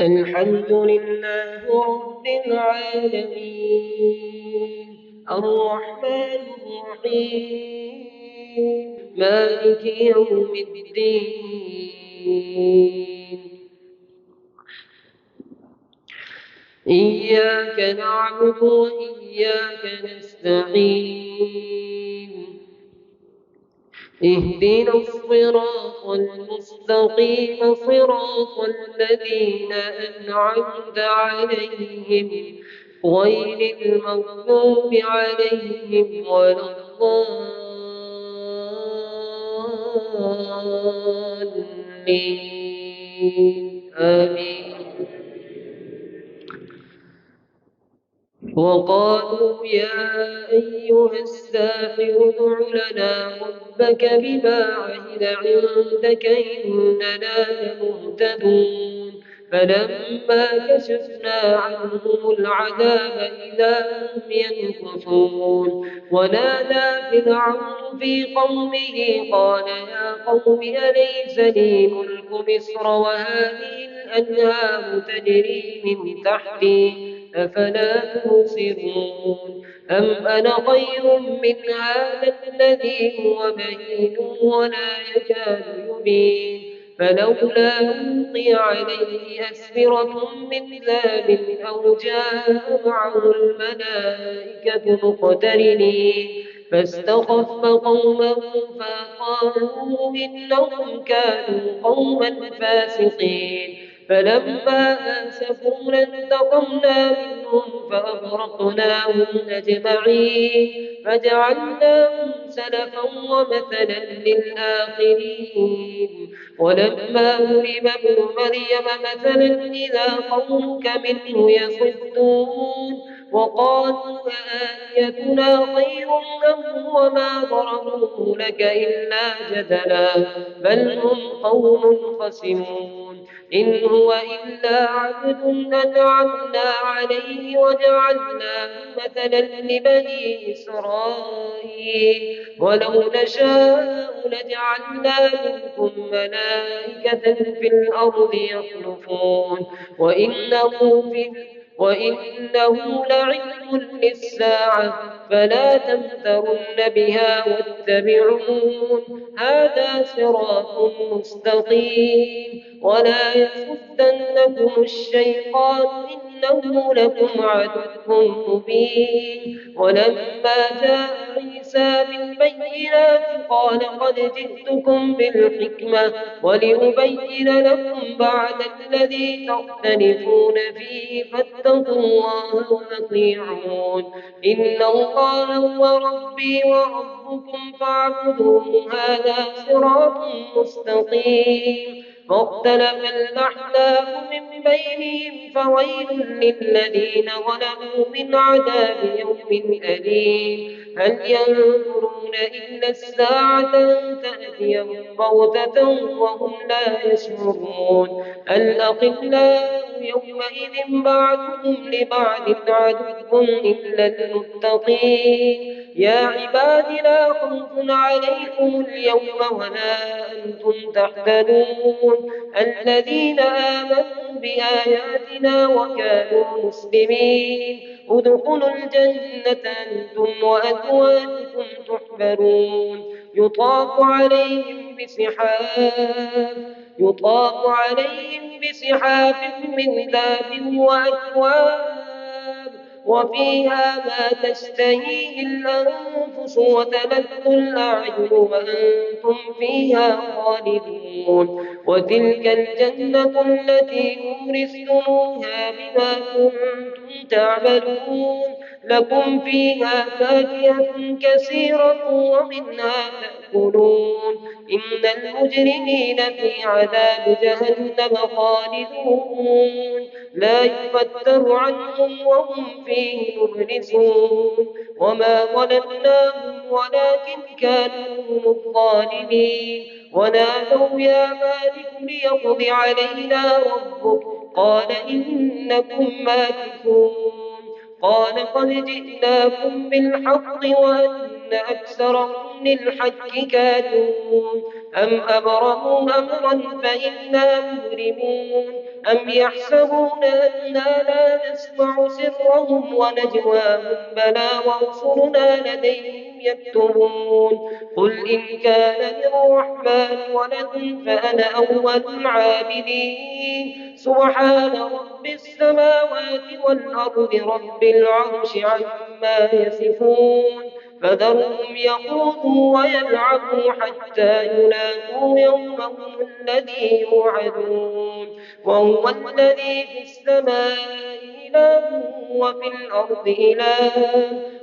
الحمد لله رب العالمين الرحمن الرحيم مالك يوم الدين إياك نعبد وإياك نستعين اهدنا الصراط المستقيم صراط الذين أنعمت عليهم غير المغضوب عليهم ولا الضالين آمين. وقالوا يا أيها الساحر ادع لنا ربك بما عهد عندك إننا لمهتدون فلما كشفنا عنهم العذاب إذا هم ينكثون ونادى فرعون في قومه قال يا قوم أليس لي ملك مصر وهذه الأنهار تجري من تحتي أفلا تبصرون أم أنا خير من هذا الذي هو مهين ولا يكاد يبين فلولا ألقي عليه أسورة من ذهب أو جاء معه الملائكة مقترنين فاستخف قومه فقالوا إنهم كانوا قوما فاسقين فلما آسفونا انتقمنا منهم فأغرقناهم أجمعين فجعلناهم سلفا ومثلا للآخرين ولما ضرب ابن مريم مثلا إذا قومك منه يصدون وقالوا آيتنا خير أم وما ضربوه لك إلا جدلا بل هم قوم خصمون إن هو إلا عبد أنعمنا عليه وجعلناه مثلا لبني إسرائيل ولو نشاء لجعلنا منكم ملائكة في الأرض يخلفون وإنه لعلم للساعة فلا تمترن بها واتبعون هذا صراط مستقيم ولا يصدنكم الشيطان إنه لكم عدو مبين ولما جاء عيسى بالبينات قال قد جئتكم بالحكمة ولأبين لكم بعد الذي تختلفون فيه فاتقوا الله وأطيعون إن الله هو ربي وربكم فاعبدوه هذا صراط مستقيم فاختلف الأحزاب من بينهم فويل للذين ظلموا من عذاب يوم أليم هل ينظرون إلا الساعة أن تأتيهم بغتة وهم لا يشعرون الأخلاء يومئذ بعضهم لبعض عدو إلا المتقين يا عباد لا خوف عليكم اليوم ولا أنتم تحزنون الذين آمنوا بآياتنا وكانوا مسلمين ادخلوا الجنة أنتم وأزواجكم تحبرون يطاف عليهم بصحاف من ذهب وأكواب وفيها ما تشتهيه الأنفس وتلذ الأعين وأنتم فيها خالدون وتلك الجنة التي أورثتموها بما كنتم تعملون لكم فيها فاكهة كثيرة ومنها تأكلون إن المجرمين في عذاب جهنم خالدون لا يفتر عنهم وهم فيه مبلسون وما ظلمناهم ولكن كانوا هم الظالمين ونادوا يا مالك ليقض علينا ربك قال إنكم ماكثون قال قد جئناكم بالحق وأن أكثركم للحق كارهون أم أبرموا أمرا فإنا مبرمون أم يحسبون أنا لا نسمع سرهم ونجواهم بلى ورسلنا لديهم يكتبون قل إن كان للرحمن ولد فأنا أول العابدين سبحان رب السماوات والأرض رب العرش عما يصفون فذرهم يخوضوا ويلعبوا حتى يلاقوا يومهم الذي يوعدون وهو الذي في السماء إله وفي الأرض إله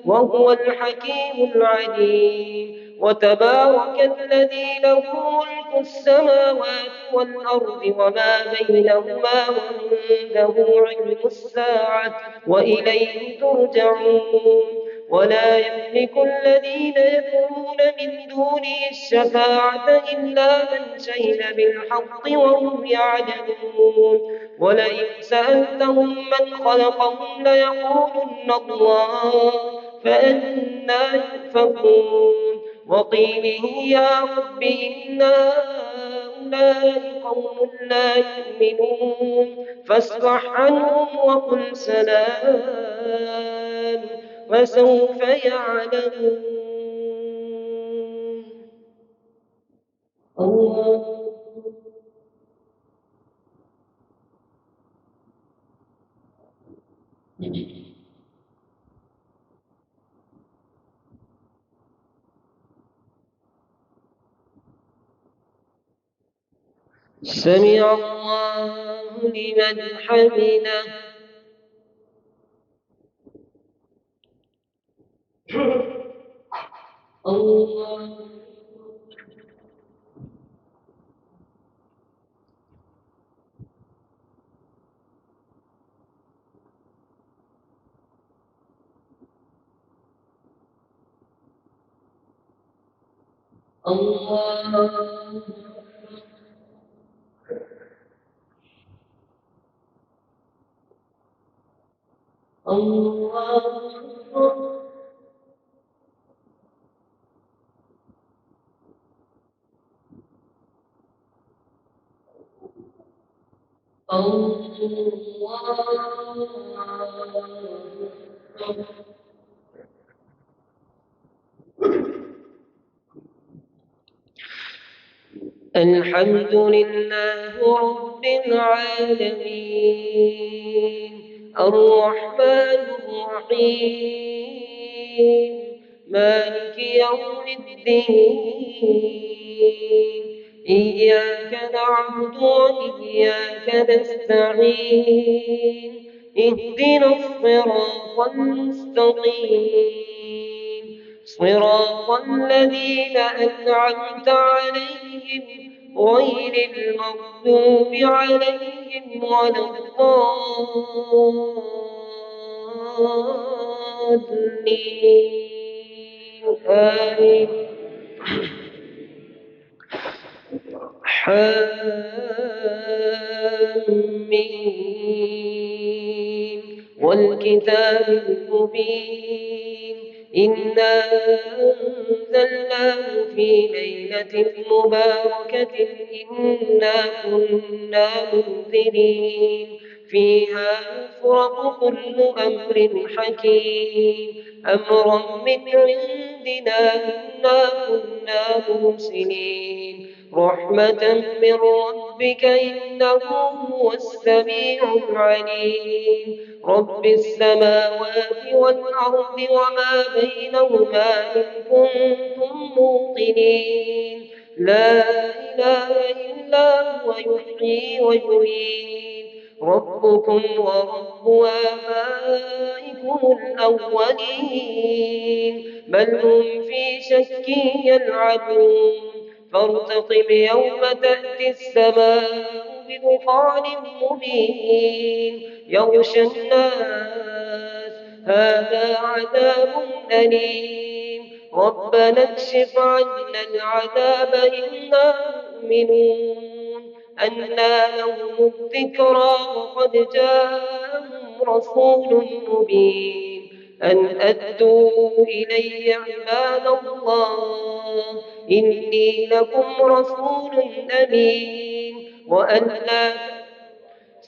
وهو الحكيم العليم وتبارك الذي له ملك السماوات والأرض وما بينهما وعنده علم الساعة وإليه ترجعون ولا يملك الذين يدعون من دونه الشفاعة إلا من شهد بالحق وهم يعلمون ولئن سألتهم من خلقهم ليقولن الله فأنى يؤفكون وقيله يا رب إن هؤلاء قوم لا يؤمنون فاصفح عنهم وقل سلام وسوف يعلمون الله سمع الله لمن حمده الله الله الله الله الحمد لله رب العالمين الرحمن الرحيم مالك يوم الدين إياك نعبد وإياك نستعين اهدنا الصراط المستقيم صراط الذين أنعمت عليهم غير المغضوب عليهم ولا الضالين آمين حميم والكتاب المبين إنا أنزلناه في ليلة مباركة إنا كنا منذرين فيها يفرق كل أمر حكيم أمرا من عندنا إنا كنا مرسلين رحمة من ربك إنه هو السميع العليم رب السماوات والأرض وما بينهما إن كنتم موقنين لا إله إلا هو يحيي ويميت ربكم ورب آبائكم الأولين بل هم في شك يلعبون فارتقب يوم تأتي السماء بدخان مبين يغشى الناس هذا عذاب أليم ربنا اكشف عنا العذاب إنا مؤمنون أنى لهم الذكرى وقد جاءهم رسول مبين أن أدوا إلي عباد الله إني لكم رسول أمين وأن لا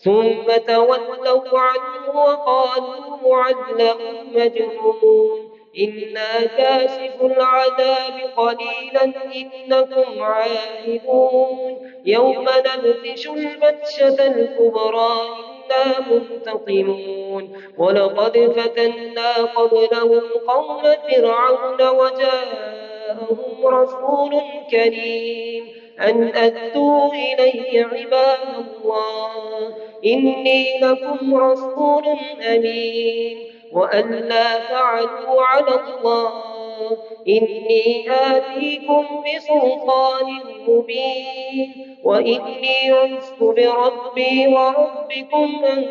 ثم تولوا عنه وقالوا معلم مجنون إنا كاشف العذاب قليلا إنكم عائدون يوم نبطش البطشة الكبرى إنا منتقمون ولقد فتنا قبلهم قوم فرعون وجاءهم رسول كريم أن أدوا إلي عباد الله إني لكم رسول أمين وأن لا تعلوا على الله إني آتيكم بسلطان مبين وإني عزت بربي وربكم أن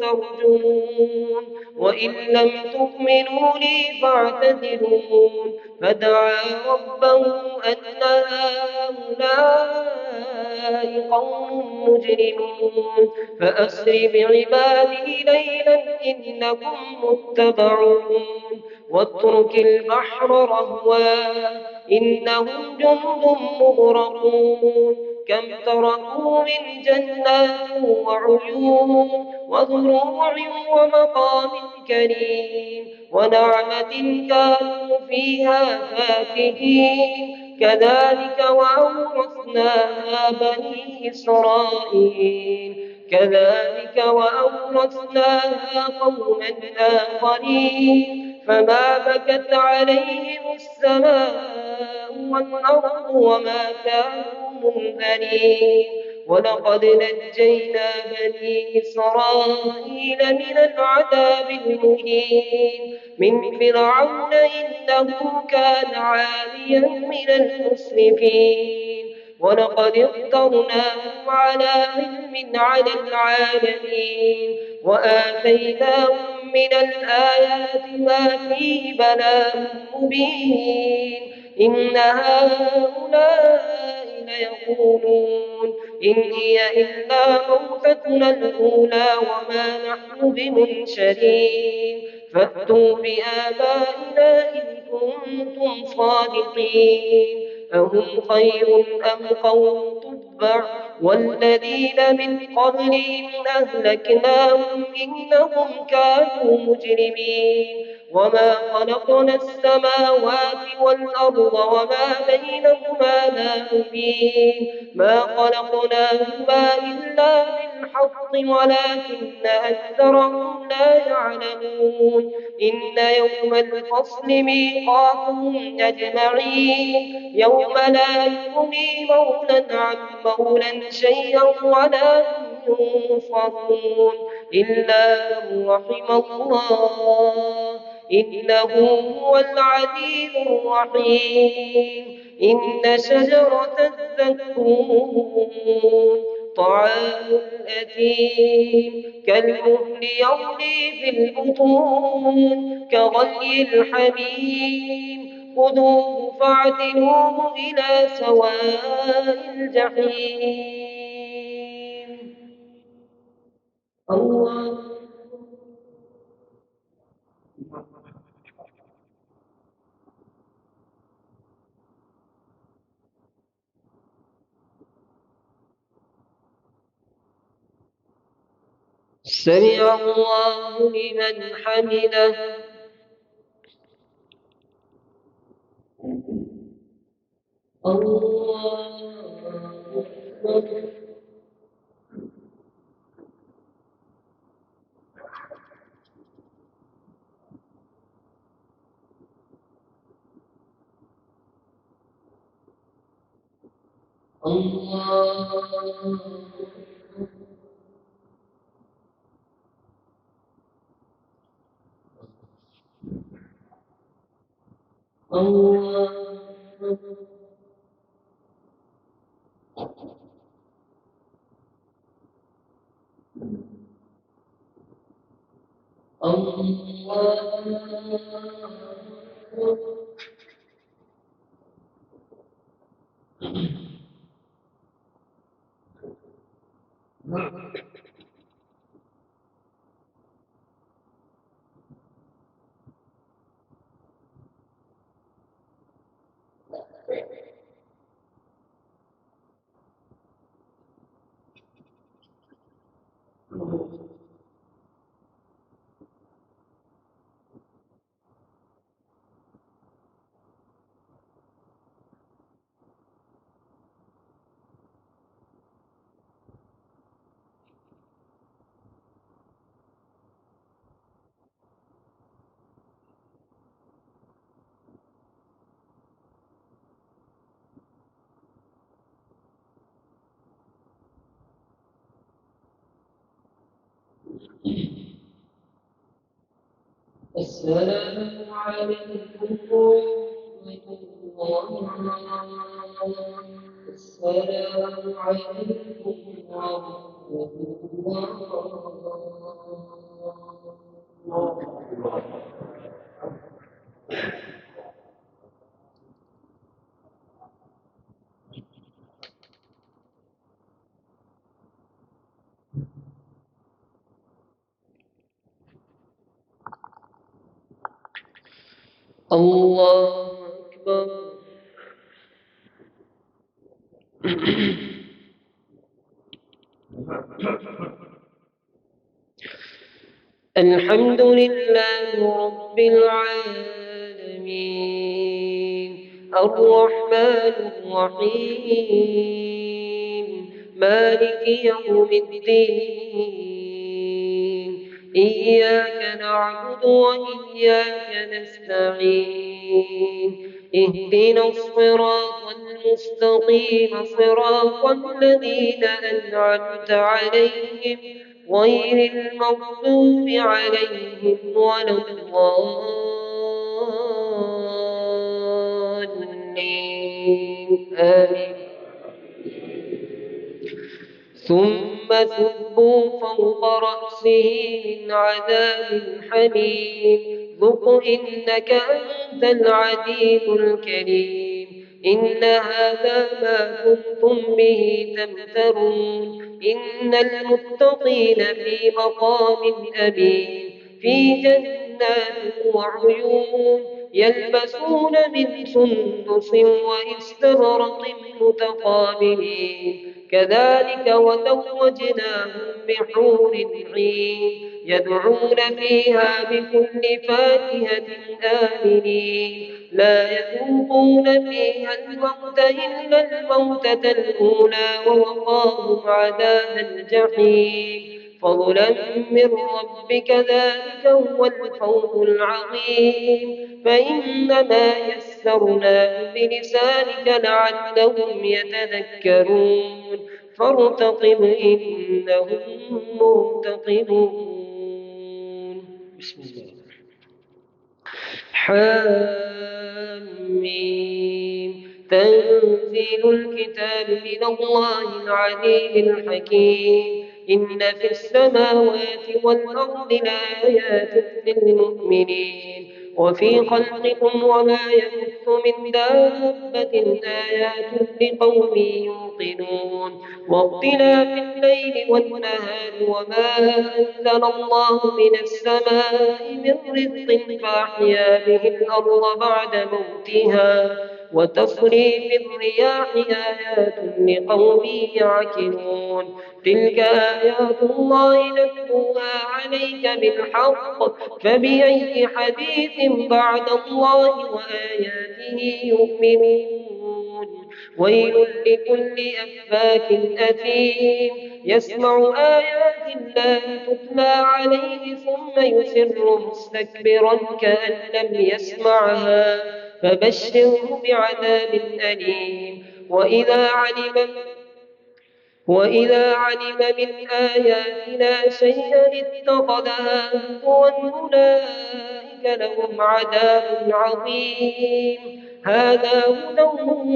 ترجمون وإن لم تؤمنوا لي فاعتذرون فدعا ربه أن هؤلاء قوم مجرمون فأسر بعبادي ليلا إنكم متبعون واترك البحر رهوا إنهم جند مغرقون كم تركوا من جنات وعيون وزروع ومقام كريم ونعمة كانوا فيها فاكهين كذلك وأورثناها بني إسرائيل كذلك وأورثناها قوما آخرين فما بكت عليهم السماء والأرض وما كانوا منذرين ولقد نجينا بني إسرائيل من العذاب المهين من فرعون إنه كان عاليا من المسرفين ولقد اخترناهم على علم على العالمين وآتيناهم من الآيات ما فيه بلاء مبين إن هؤلاء ليقولون إن هي إلا موتتنا الأولى وما نحن بمنشرين فأتوا بآبائنا إن كنتم صادقين أهم خير أم قوم تبع والذين من قبلهم أهلكناهم إنهم كانوا مجرمين وما خلقنا السماوات والأرض وما بينهما لاعبين ما خلقناهما إلا بالحق ولكن أكثرهم لا يعلمون إن يوم الفصل ميقاتهم أجمعين يوم لا يغني مولى عن مولى شيئا ولا هم ينصرون إلا من رحم الله إنه هو العزيز الرحيم إن شجرة الزقوم طعام الأثيم كالمهل يغلي في البطون كغلي الحميم خذوه فاعتلوه إلى سواء الجحيم الله سمع الله لمن حمده الله أكبر الله الله السلام عليكم ورحمة الله. السلام عليكم ورحمة الله. الله أكبر. الحمد لله رب العالمين الرحمن الرحيم مالك يوم الدين إياك نعبد وإياك نستعين اهدنا الصراط المستقيم صراط الذين أنعمت عليهم غير المغضوب عليهم ولا الضالين آمين. ثم ثبوا فوق رأسه من عذاب الحميم ذق إنك أنت العزيز الكريم إن هذا ما كنتم به تمترون إن المتقين في مقام أمين في جنات وعيون يلبسون من سندس وإستبرق متقابلين كذلك وزوجناهم بحور عين يدعون فيها بكل فاكهة آمنين لا يذوقون فيها الموت إلا الموتة الأولى ووقاهم عذاب الجحيم فضلا من ربك ذلك هو الفوز العظيم فإنما يسرناه بلسانك لعلهم يتذكرون فارتقب إنهم مرتقبون. بسم الله. حاميم تنزيل الكتاب من الله العليم الحكيم إن في السماوات والأرض لآيات للمؤمنين وفي خلقكم وما يبث من دابة آيات لقوم يوقنون واختلاف الليل والنهار وما أنزل الله من السماء من رزق فأحيا به الأرض بعد موتها وتصريف الرياح آيات لقوم يعقلون تلك آيات الله نتلوها عليك بالحق فبأي حديث بعد الله وآياته يؤمنون ويل لكل أفاك أثيم يسمع آيات الله تتلى عليه ثم يسر مستكبرا كأن لم يسمعها فبشره بعذاب أليم وإذا علم من آياتنا شيئا اتخذها هزوا أولئك لهم عذاب عظيم هذا هدى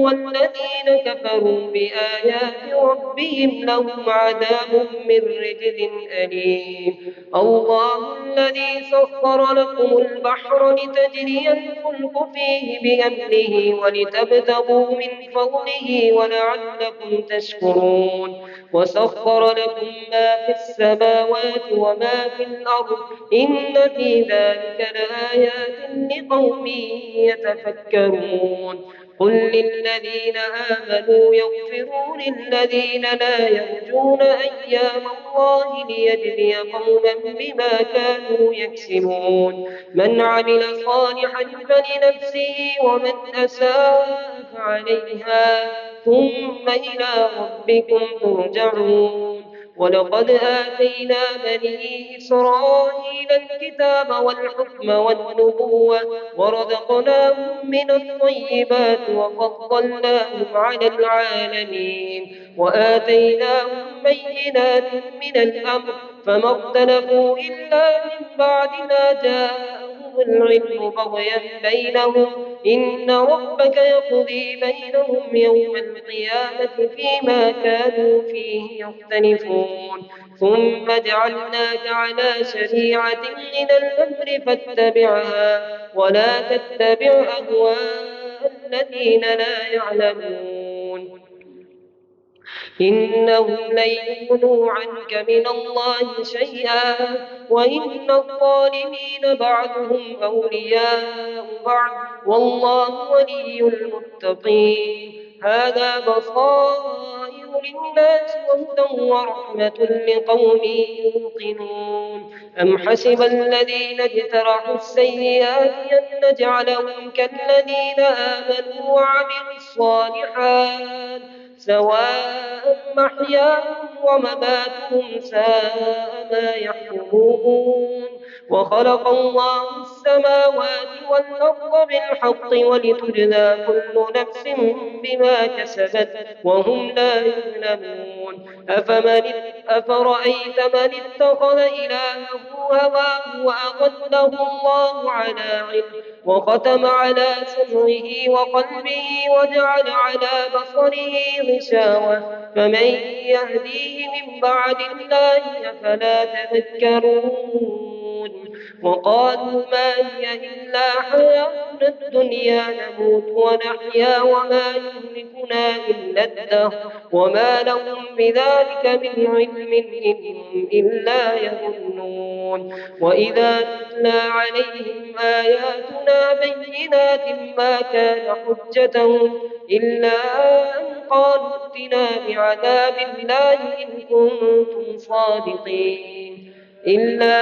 والذين كفروا بآيات ربهم لهم عذاب من رجز أليم الله الذي سخر لكم البحر لتجري الفلك فيه بأمره ولتبتغوا من فضله ولعلكم تشكرون وسخر لكم ما في السماوات وما في الأرض إن في ذلك لآيات لقوم يتفكرون قل للذين آمنوا يغفروا للذين لا يرجون أيام الله ليجزي قوما بما كانوا يكسبون من عمل صالحا فلنفسه ومن أساء فعليها ثم إلى ربكم ترجعون ولقد آتينا بني إسرائيل الكتاب والحكم والنبوة ورزقناهم من الطيبات وفضلناهم على العالمين وآتيناهم بينات من الأمر فما اختلفوا إلا من بعد ما جاءهم العلم بغيا بينهم إن ربك يقضي بينهم يوم القيامة فيما كانوا فيه يختلفون ثم جعلناك على شريعة من الأمر فاتبعها ولا تتبع أهواء الذين لا يعلمون إنهم لن يغنوا عنك من الله شيئا وإن الظالمين بعضهم أولياء بعض والله ولي المتقين هذا بصائر للناس وهدى ورحمة لقوم يوقنون أم حسب الذين اجترحوا السيئات أن نجعلهم كالذين آمنوا وعملوا الصالحات سواء محياهم ومماتهم ساء ما يحكمون وخلق الله السماوات والأرض بالحق ولتجزى كل نفس بما كسبت وهم لا يظلمون أفرأيت من اتخذ إلهه هواه وأضله الله على علم وختم على سمعه وقلبه وجعل على بصره غشاوة فمن يهديه من بعد الله أفلا تذكرون وقالوا ما هي إلا حياتنا الدنيا نموت ونحيا وما يهلكنا إلا الدهر وما لهم بذلك من علم إن هم إلا يظنون وإذا تتلى عليهم آياتنا بينات ما كان حجتهم إلا أن قالوا ائتنا بعذاب الله إن كنتم صادقين إلا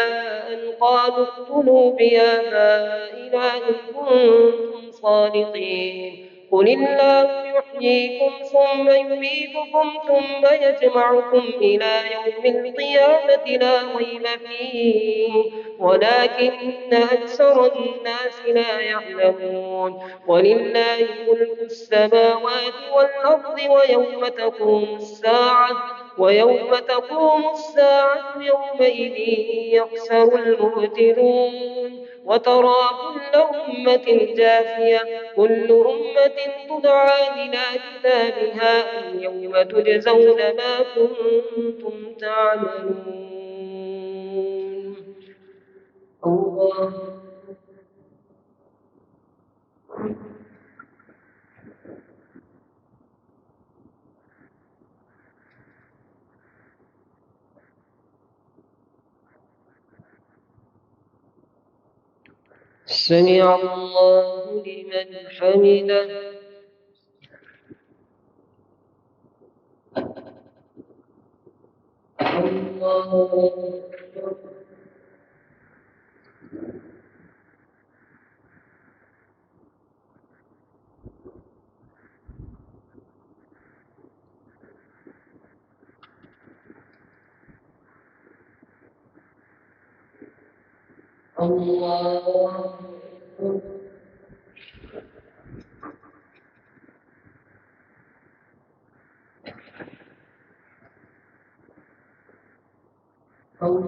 أن قالوا اقتلوا بآبائنا إن كنتم صادقين قل الله يحييكم ثم يميتكم ثم يجمعكم إلى يوم القيامة لا ريب فيه ولكن أكثر الناس لا يعلمون ولله ملك السماوات والأرض ويوم تقوم الساعة يومئذ يخسر المبتلون وترى كل أمة جاثية كل أمة تدعى إلى كتابها اليوم تجزون ما كنتم تعملون الله سمع الله لمن حمده الله الله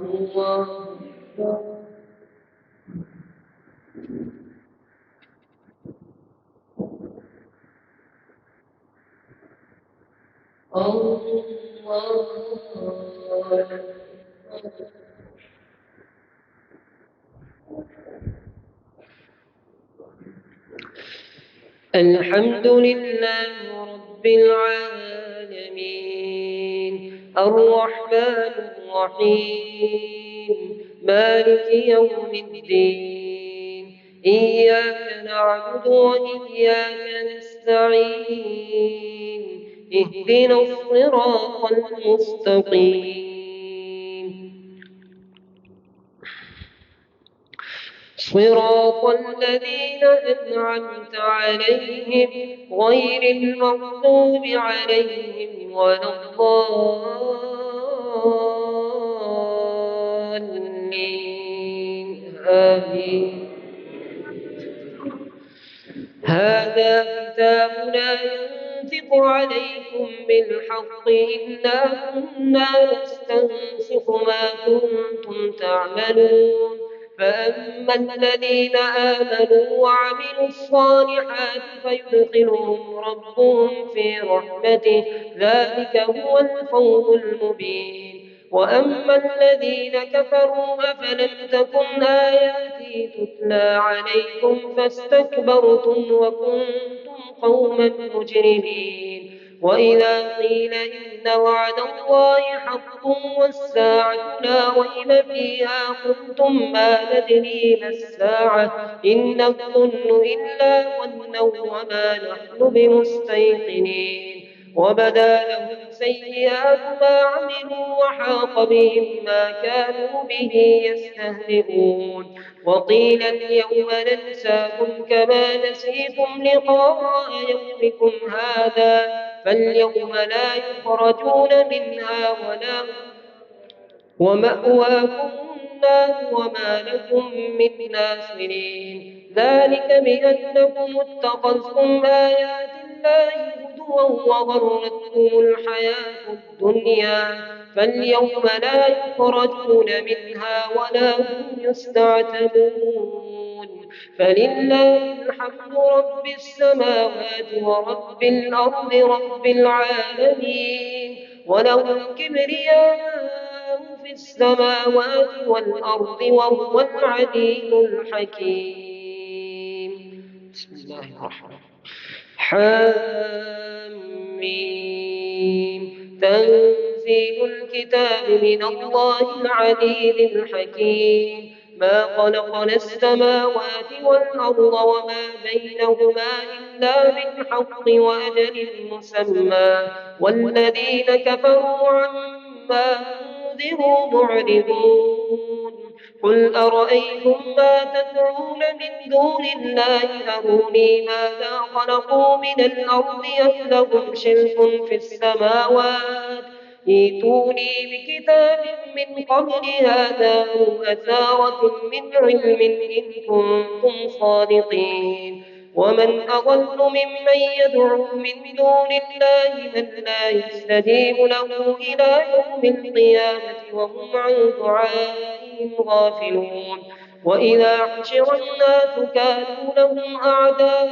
الله الحمد لله رب العالمين الرحمن الرحيم مالك يوم الدين إياك نعبد وإياك نستعين اهدنا الصراط المستقيم صراط الذين أنعمت عليهم غير المغضوب عليهم ولا الضالين آمين هذا كتابنا ينطق عليكم بالحق إنا كنا نستنسخ ما كنتم تعملون فأما الذين آمنوا وعملوا الصالحات فيدخلهم ربهم في رحمته ذلك هو الفوز المبين وأما الذين كفروا أفلم تكن آياتي تتلى عليكم فاستكبرتم وكنتم قوما مجرمين وإذا قيل إن وعد الله حق والساعة لا ريب فيها قلتم ما ندري ما الساعة إن نظن إلا ظنا وما نحن بمستيقنين وبدا لهم سيئات ما عملوا وحاق بهم ما كانوا به يستهزئون وقيل اليوم ننساكم كما نسيتم لقاء يومكم هذا فاليوم لا يخرجون منها ومأواكم النار وما لكم من ناصرين ذلك بأنكم اتخذتم آيات الله هزوا وغرتكم الحياة الدنيا فاليوم لا يخرجون منها ولا هم يستعتبون فلله الحمد رب السماوات ورب الأرض رب العالمين وله الكبرياء في السماوات والأرض وهو العليم الحكيم بسم الله الرحمن حميم تنزيل الكتاب من الله العليم الحكيم ما خلقنا السماوات والأرض وما بينهما إلا بالحق وأجل مسمى والذين كفروا عما أنذروا معرضون قل أرأيتم ما تدعون من دون الله أروني ماذا خلقوا من الأرض أم لهم شرك في السماوات ائتوني بكتاب من قبل هذا أو أثارة من علم إن كنتم صادقين ومن أضل ممن يدعو من دون الله من لا يستجيب له إلى يوم القيامة وهم عن دعائهم غافلون وإذا حشر الناس كانوا لهم أعداء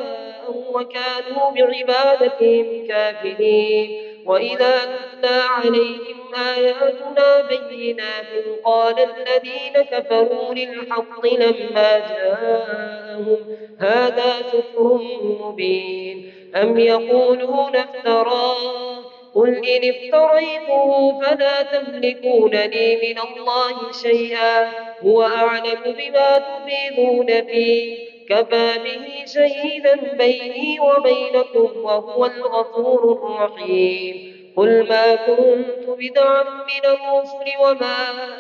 وكانوا بعبادتهم كافرين وإذا تتلى عليهم آياتنا بينات قال الذين كفروا للحق لما جاءهم هذا سحر مبين أم يقولون افتراه قل إن افتريته فلا تملكون لي من الله شيئا هو أعلم بما تفيضون فيه كفى به شهيدا بيني وبينكم وهو الغفور الرحيم قل ما كنت بدعا من الرسل وما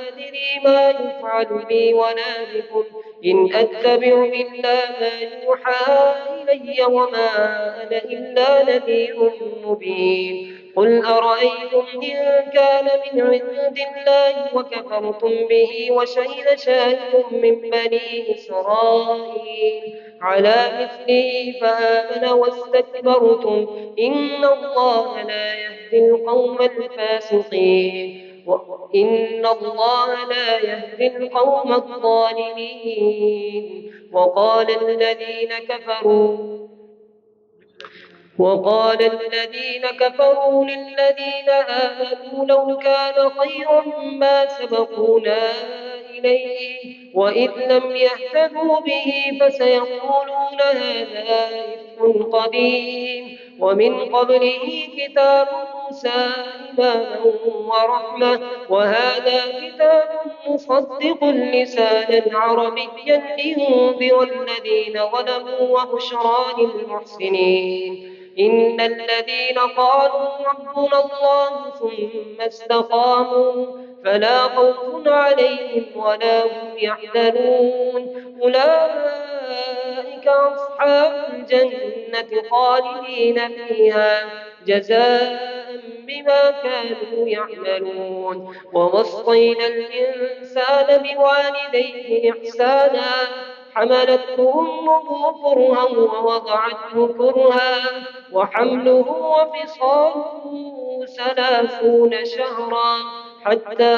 أدري ما يفعل بي ولا بكم إن أتبع إلا ما يوحى إلي وما أنا إلا نذير مبين قل أرأيتم إن كان من عند الله وكفرتم به وشهد شاهد من بني إسرائيل على مثله فآمن واستكبرتم إن الله لا يهدي القوم الفاسقين وإن الله لا يهدي القوم الظالمين وقال الذين كفروا للذين آمنوا لو كان خيرا ما سبقونا إليه وإذ لم يهتدوا به فسيقولون هذا إفك قديم ومن قبله كتاب موسى إماما ورحمة وهذا كتاب مصدق لسانا عربيا لينذر الذين ظلموا وبشرى للمحسنين إن الذين قالوا ربنا الله ثم استقاموا فلا خوف عليهم ولا هم يحزنون أولئك أصحاب الجنة خالدين فيها جزاء بما كانوا يعملون ووصينا الإنسان بوالديه إحسانا حملته أمه كرها ووضعته كرها وحمله وفصاله 30 شهرا حتى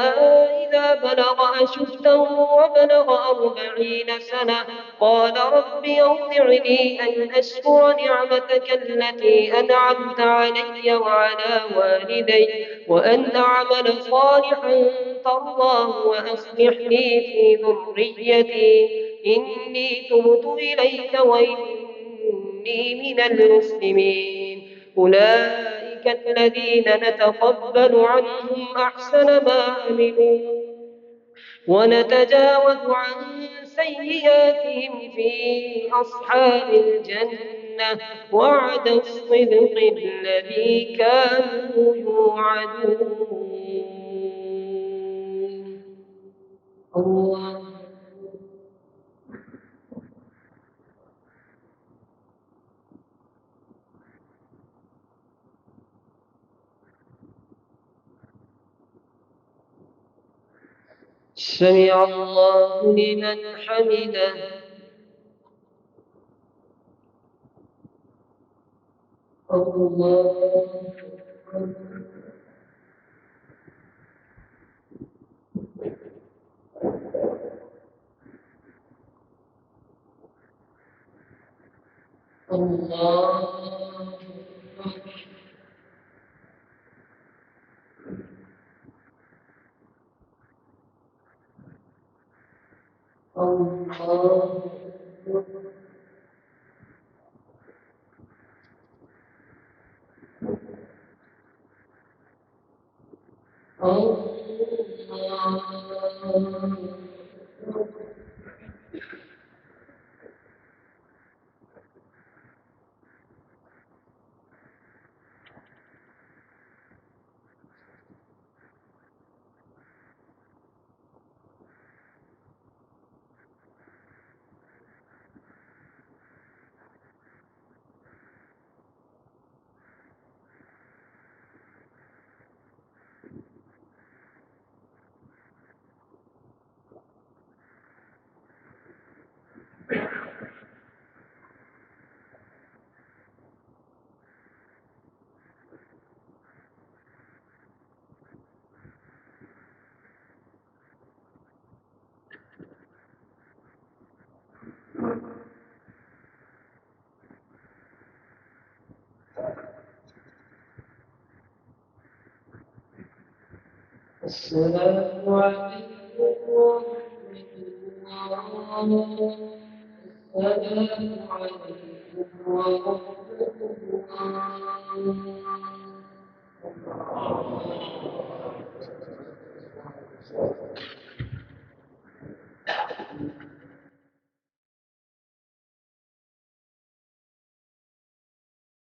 إذا بلغ أشده وبلغ 40 سنة قال رب أوزعني أن أشكر نعمتك التي أنعمت علي وعلى والدي وأن أعمل صالحا ترضاه وأصلح لي في ذريتي إني تبت إليك وإني من المسلمين أولئك الذين نتقبل عنهم أحسن ما عملوا ونتجاوز عن سيئاتهم في أصحاب الجنة وعد الصدق الذي كانوا يوعدون الله. سمع الله لمن حمده. الله. الله. الله. السلام عليكم ورحمة الله. السلام عليكم ورحمة الله.